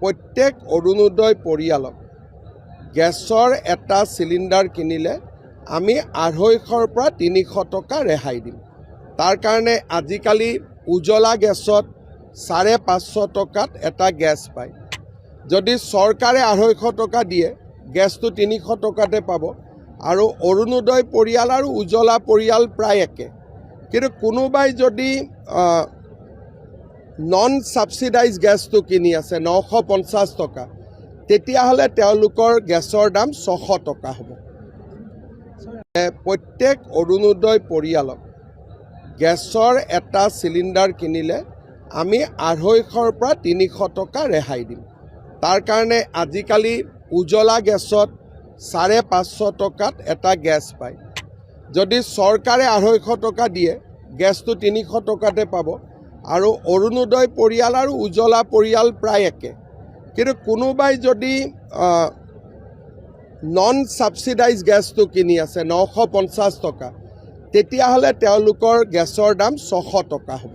প্ৰত্যেক অৰুণোদয় পৰিয়ালক গেছৰ এটা চিলিণ্ডাৰ কিনিলে আমি 250ৰ পৰা 300 টকা ৰেহাই দিম। তাৰ কাৰণে আজিকালি উজ্বলা গেছত 550 টকাত এটা গেছ পায়। যদি চৰকাৰে 250 টকা দিয়ে গেছটো 300 টকাতে পাব আৰু অৰুণোদয় পৰিয়াল আৰু উজ্বলা পৰিয়াল প্ৰায় একে। কিন্তু কোনোবাই যদি নন সাবসিডাইজ গেছটো কিনি আছে 950 টকা, তেতিয়াহ'লে তেওঁলোকৰ গেছৰ দাম 600 টকা হ'ব। প্ৰত্যেক অৰুণোদয় পৰিয়ালক গেছৰ এটা চিলিণ্ডাৰ কিনিলে আমি 250ৰ পৰা 300 টকা ৰেহাই দিম। তাৰ কাৰণে আজিকালি উজ্বলা গেছত 550 টকাত এটা গেছ পায়। যদি চৰকাৰে 250 টকা দিয়ে গেছটো 300 টকাতে পাব আৰু অৰুণোদয় পৰিয়াল আৰু উজ্বলা পৰিয়াল প্ৰায় একে। কিন্তু কোনোবাই যদি নন সাবসিডাইজ গেছটো কিনি আছে 950 টকা, তেতিয়াহ'লে তেওঁলোকৰ গেছৰ দাম 600 টকা হ'ব।